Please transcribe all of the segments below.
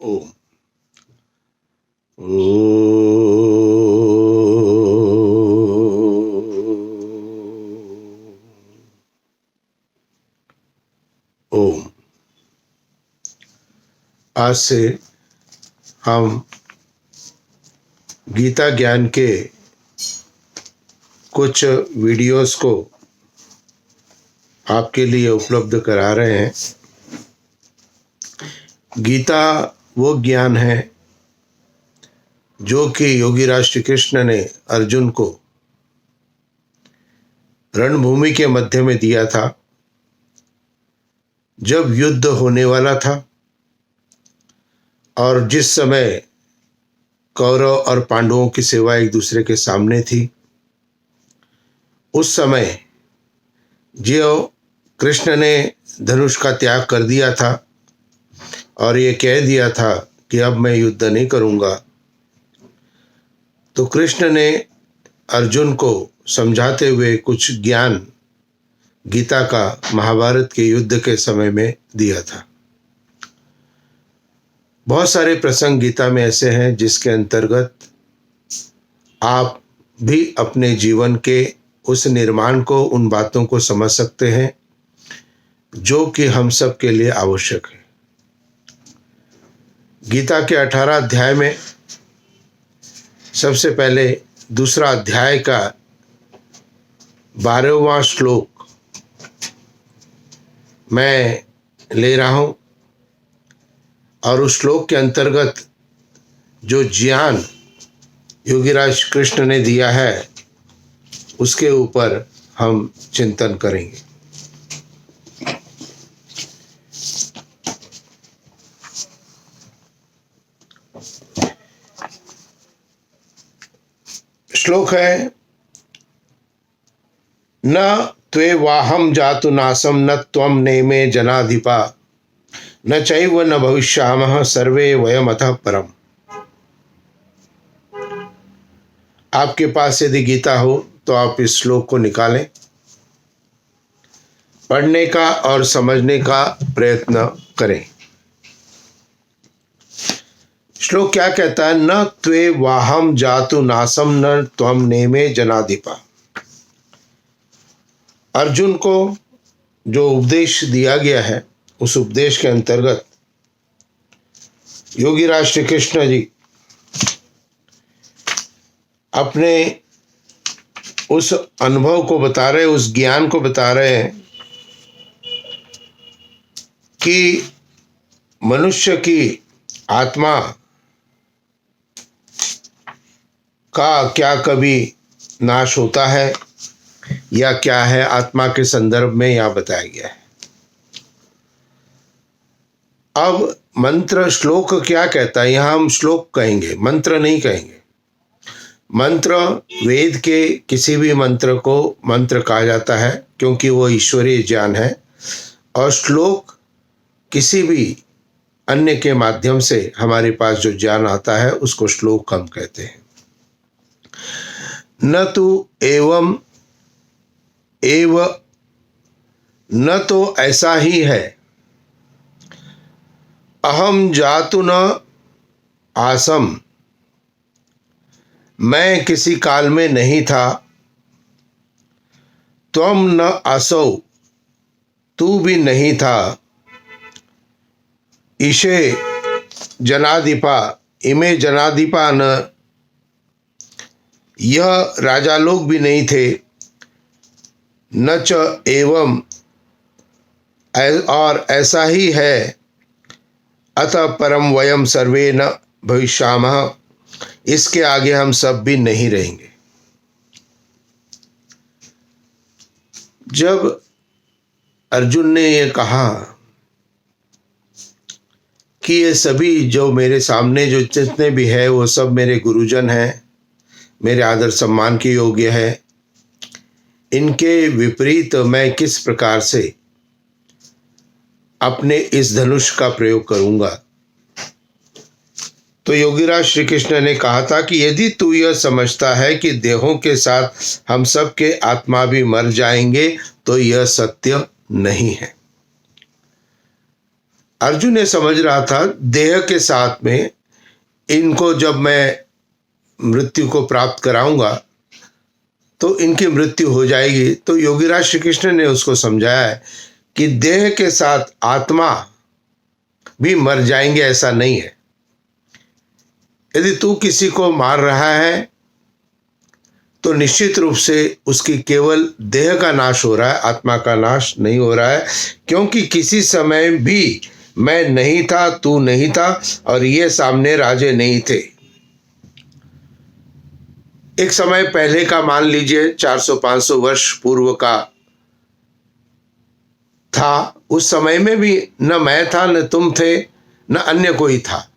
ओम। ओम। आज से हम गीता ज्ञान के कुछ वीडियोस को आपके लिए उपलब्ध करा रहे हैं। गीता वो ज्ञान है जो कि योगीराज श्री कृष्ण ने अर्जुन को रणभूमि के मध्य में दिया था, जब युद्ध होने वाला था और जिस समय कौरव और पांडवों की सेवा एक दूसरे के सामने थी। उस समय जो कृष्ण ने धनुष का त्याग कर दिया था और ये कह दिया था कि अब मैं युद्ध नहीं करूंगा, तो कृष्ण ने अर्जुन को समझाते हुए कुछ ज्ञान गीता का महाभारत के युद्ध के समय में दिया था। बहुत सारे प्रसंग गीता में ऐसे हैं जिसके अंतर्गत आप भी अपने जीवन के उस निर्माण को, उन बातों को समझ सकते हैं जो कि हम सब के लिए आवश्यक है। गीता के 18 अध्याय में सबसे पहले दूसरा अध्याय का 12वां श्लोक मैं ले रहा हूं और उस श्लोक के अंतर्गत जो ज्ञान योगीराज कृष्ण ने दिया है उसके ऊपर हम चिंतन करेंगे। श्लोक है, न त्वेवाहं जातु नासं न त्वं नेमे जनाधिपा न चैव न भविष्यामः सर्वे वयमतः परम। आपके पास यदि गीता हो तो आप इस श्लोक को निकालें, पढ़ने का और समझने का प्रयत्न करें। श्लोक क्या कहता है? न त्वेवाहं जातु नासं न त्वं नेमे जनाधिपा। अर्जुन को जो उपदेश दिया गया है उस उपदेश के अंतर्गत योगीराज श्री कृष्ण जी अपने उस अनुभव को बता रहे, उस ज्ञान को बता रहे हैं कि मनुष्य की आत्मा का क्या कभी नाश होता है या क्या है, आत्मा के संदर्भ में यहाँ बताया गया है। अब मंत्र श्लोक क्या कहता है? यहाँ हम श्लोक कहेंगे, मंत्र नहीं कहेंगे। मंत्र वेद के किसी भी मंत्र को मंत्र कहा जाता है क्योंकि वो ईश्वरीय ज्ञान है, और श्लोक किसी भी अन्य के माध्यम से हमारे पास जो ज्ञान आता है उसको श्लोक हम कहते हैं। न तो एवं एव, न तो ऐसा ही है, अहम जातु न आसम, मैं किसी काल में नहीं था, त्वम न असौ, तू भी नहीं था, ईशे जनाधिपा, इमे जनाधिपा न, यह राजा लोग भी नहीं थे, न च एवं, और ऐसा ही है, अतः परम वयम सर्वे न भविष्यामः, इसके आगे हम सब भी नहीं रहेंगे। जब अर्जुन ने ये कहा कि ये सभी जो मेरे सामने जो जितने भी है वो सब मेरे गुरुजन हैं, मेरे आदर सम्मान के योग्य है, इनके विपरीत मैं किस प्रकार से अपने इस धनुष का प्रयोग करूंगा। तो योगीराज श्री कृष्ण ने कहा था कि यदि तू यह समझता है कि देहों के साथ हम सब के आत्मा भी मर जाएंगे तो यह सत्य नहीं है। अर्जुन ने समझ रहा था देह के साथ में इनको जब मैं मृत्यु को प्राप्त कराऊंगा तो इनकी मृत्यु हो जाएगी। तो योगीराज श्री कृष्ण ने उसको समझाया है कि देह के साथ आत्मा भी मर जाएंगे, ऐसा नहीं है। यदि तू किसी को मार रहा है तो निश्चित रूप से उसकी केवल देह का नाश हो रहा है, आत्मा का नाश नहीं हो रहा है, क्योंकि किसी समय भी मैं नहीं था, तू नहीं था और ये सामने राजे नहीं थे। एक समय पहले का मान लीजिए 400-500 वर्ष पूर्व का था, उस समय में भी न मैं था, न तुम थे, न अन्य कोई था।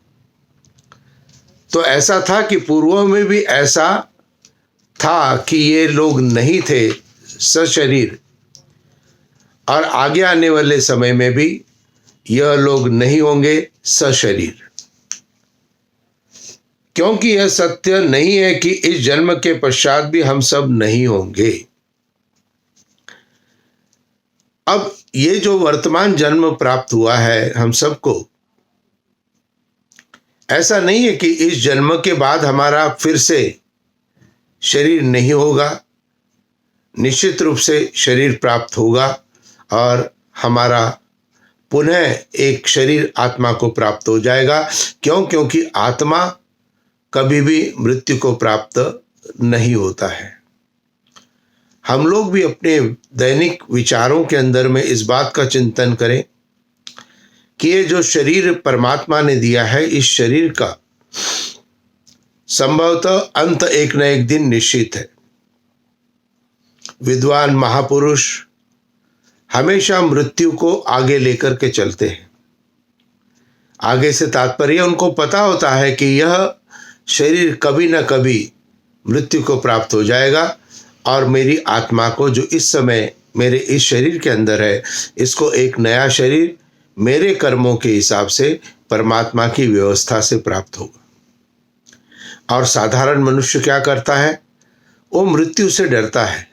तो ऐसा था कि पूर्व में भी ऐसा था कि ये लोग नहीं थे सशरीर, और आगे आने वाले समय में भी यह लोग नहीं होंगे सशरीर, क्योंकि यह सत्य नहीं है कि इस जन्म के पश्चात भी हम सब नहीं होंगे। अब ये जो वर्तमान जन्म प्राप्त हुआ है हम सबको, ऐसा नहीं है कि इस जन्म के बाद हमारा फिर से शरीर नहीं होगा। निश्चित रूप से शरीर प्राप्त होगा और हमारा पुनः एक शरीर आत्मा को प्राप्त हो जाएगा। क्योंकि आत्मा कभी भी मृत्यु को प्राप्त नहीं होता है। हम लोग भी अपने दैनिक विचारों के अंदर में इस बात का चिंतन करें कि ये जो शरीर परमात्मा ने दिया है, इस शरीर का संभवतः अंत एक न एक दिन निश्चित है। विद्वान महापुरुष हमेशा मृत्यु को आगे लेकर के चलते हैं। आगे से तात्पर्य उनको पता होता है कि यह शरीर कभी न कभी मृत्यु को प्राप्त हो जाएगा और मेरी आत्मा को, जो इस समय मेरे इस शरीर के अंदर है, इसको एक नया शरीर मेरे कर्मों के हिसाब से परमात्मा की व्यवस्था से प्राप्त होगा। और साधारण मनुष्य क्या करता है? वो मृत्यु से डरता है,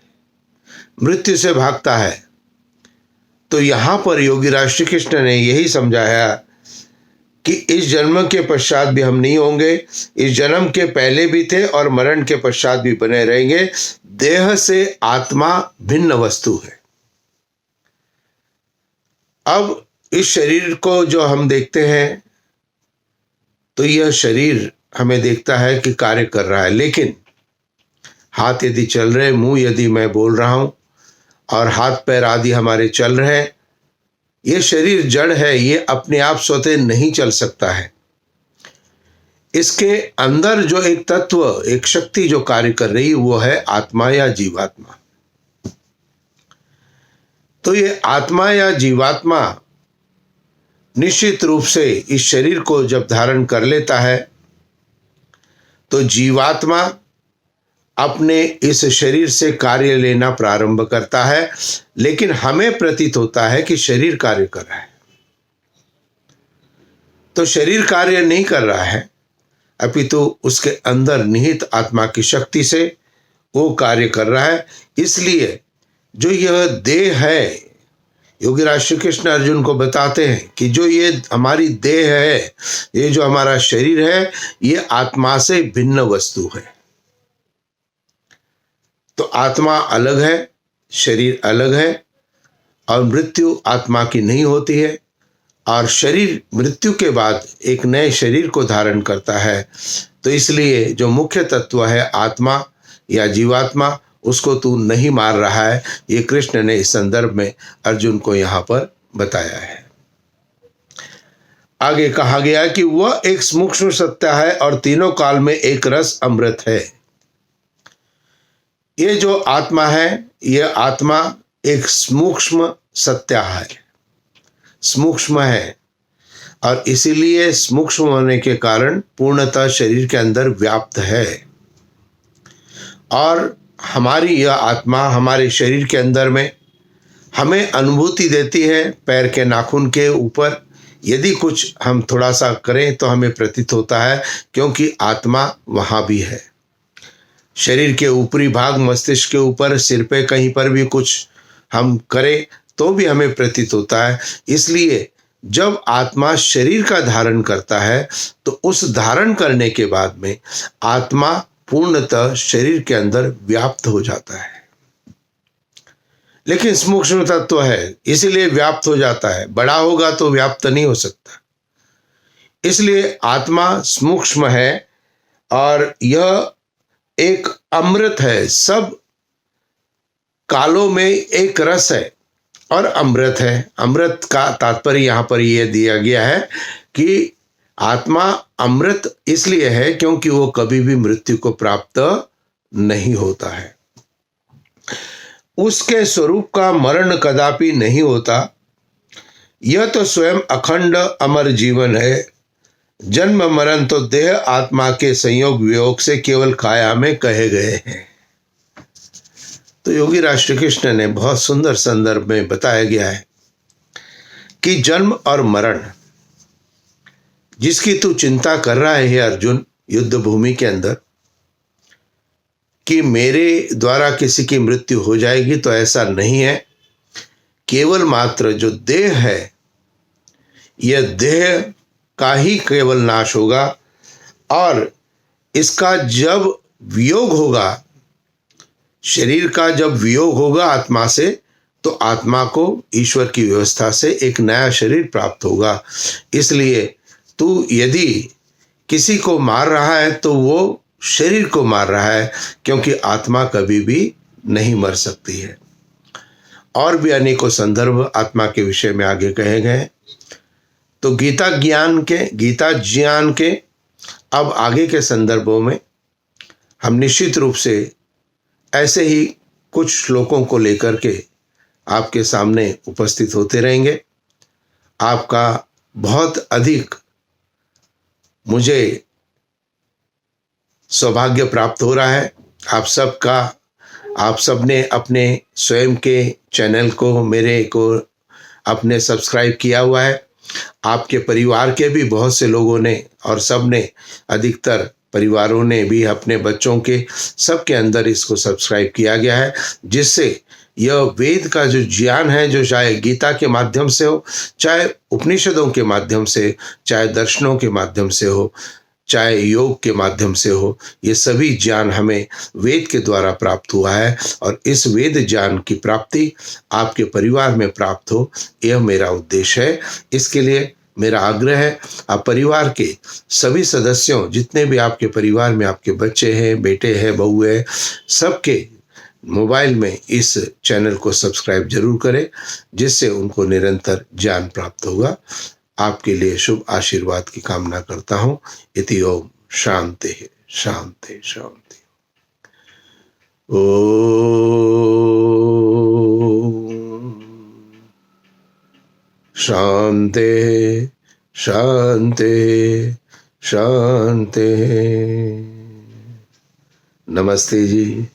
मृत्यु से भागता है। तो यहाँ पर योगीराज श्री कृष्ण ने यही समझाया कि इस जन्म के पश्चात भी हम नहीं होंगे, इस जन्म के पहले भी थे और मरण के पश्चात भी बने रहेंगे। देह से आत्मा भिन्न वस्तु है। अब इस शरीर को जो हम देखते हैं तो यह शरीर हमें देखता है कि कार्य कर रहा है, लेकिन हाथ यदि चल रहे, मुंह यदि मैं बोल रहा हूं और हाथ पैर आदि हमारे चल रहे हैं, ये शरीर जड़ है, ये अपने आप स्वतः नहीं चल सकता है। इसके अंदर जो एक तत्व, एक शक्ति जो कार्य कर रही है, वो है आत्मा या जीवात्मा। तो ये आत्मा या जीवात्मा निश्चित रूप से इस शरीर को जब धारण कर लेता है तो जीवात्मा अपने इस शरीर से कार्य लेना प्रारंभ करता है, लेकिन हमें प्रतीत होता है कि शरीर कार्य कर रहा है। तो शरीर कार्य नहीं कर रहा है, अपितु उसके अंदर निहित आत्मा की शक्ति से वो कार्य कर रहा है। इसलिए जो यह देह है, योगीराज श्री कृष्ण अर्जुन को बताते हैं कि जो ये हमारी देह है, ये जो हमारा शरीर है, ये आत्मा से भिन्न वस्तु है। तो आत्मा अलग है, शरीर अलग है, और मृत्यु आत्मा की नहीं होती है, और शरीर मृत्यु के बाद एक नए शरीर को धारण करता है। तो इसलिए जो मुख्य तत्व है आत्मा या जीवात्मा, उसको तू नहीं मार रहा है। ये कृष्ण ने इस संदर्भ में अर्जुन को यहाँ पर बताया है। आगे कहा गया कि वह एक सूक्ष्म सत्य है और तीनों काल में एक रस अमृत है। ये जो आत्मा है, यह आत्मा एक सूक्ष्म सत्य है, सूक्ष्म है, और इसीलिए सूक्ष्म होने के कारण पूर्णतः शरीर के अंदर व्याप्त है। और हमारी यह आत्मा हमारे शरीर के अंदर में हमें अनुभूति देती है। पैर के नाखून के ऊपर यदि कुछ हम थोड़ा सा करें तो हमें प्रतीत होता है, क्योंकि आत्मा वहाँ भी है। शरीर के ऊपरी भाग, मस्तिष्क के ऊपर, सिर पे कहीं पर भी कुछ हम करें तो भी हमें प्रतीत होता है। इसलिए जब आत्मा शरीर का धारण करता है तो उस धारण करने के बाद में आत्मा पूर्णतः शरीर के अंदर व्याप्त हो जाता है। लेकिन सूक्ष्म तत्व है, इसलिए व्याप्त हो जाता है। बड़ा होगा तो व्याप्त नहीं हो सकता। इसलिए आत्मा सूक्ष्म है और यह एक अमृत है। सब कालों में एक रस है और अमृत है। अमृत का तात्पर्य यहाँ पर यह दिया गया है कि आत्मा अमृत इसलिए है क्योंकि वो कभी भी मृत्यु को प्राप्त नहीं होता है। उसके स्वरूप का मरण कदापि नहीं होता। यह तो स्वयं अखंड अमर जीवन है। जन्म मरण तो देह आत्मा के संयोग वियोग से केवल काया में कहे गए हैं। तो योगी राज श्री कृष्ण ने बहुत सुंदर संदर्भ में बताया गया है कि जन्म और मरण जिसकी तू चिंता कर रहा है हे अर्जुन युद्ध भूमि के अंदर, कि मेरे द्वारा किसी की मृत्यु हो जाएगी, तो ऐसा नहीं है। केवल मात्र जो देह है, यह देह का ही केवल नाश होगा और इसका जब वियोग होगा, शरीर का जब वियोग होगा आत्मा से, तो आत्मा को ईश्वर की व्यवस्था से एक नया शरीर प्राप्त होगा। इसलिए तू यदि किसी को मार रहा है तो वो शरीर को मार रहा है, क्योंकि आत्मा कभी भी नहीं मर सकती है। और भी अनेकों संदर्भ आत्मा के विषय में आगे कहे गए। तो गीता ज्ञान के अब आगे के संदर्भों में हम निश्चित रूप से ऐसे ही कुछ श्लोकों को लेकर के आपके सामने उपस्थित होते रहेंगे। आपका बहुत अधिक मुझे सौभाग्य प्राप्त हो रहा है। आप सबने अपने स्वयं के चैनल को, मेरे को अपने सब्सक्राइब किया हुआ है। आपके परिवार के भी बहुत से लोगों ने और सब ने, अधिकतर परिवारों ने भी अपने बच्चों के सबके अंदर इसको सब्सक्राइब किया गया है, जिससे यह वेद का जो ज्ञान है, जो चाहे गीता के माध्यम से हो, चाहे उपनिषदों के माध्यम से, चाहे दर्शनों के माध्यम से हो, चाहे योग के माध्यम से हो, ये सभी ज्ञान हमें वेद के द्वारा प्राप्त हुआ है। और इस वेद ज्ञान की प्राप्ति आपके परिवार में प्राप्त हो, यह मेरा उद्देश्य है। इसके लिए मेरा आग्रह है, आप परिवार के सभी सदस्यों, जितने भी आपके परिवार में आपके बच्चे हैं, बेटे हैं, बहू है, सबके मोबाइल में इस चैनल को सब्सक्राइब जरूर करें, जिससे उनको निरंतर ज्ञान प्राप्त होगा। आपके लिए शुभ आशीर्वाद की कामना करता हूं। इति ओम शांति शांति शांति। ओम शांति शांति शांति। नमस्ते जी।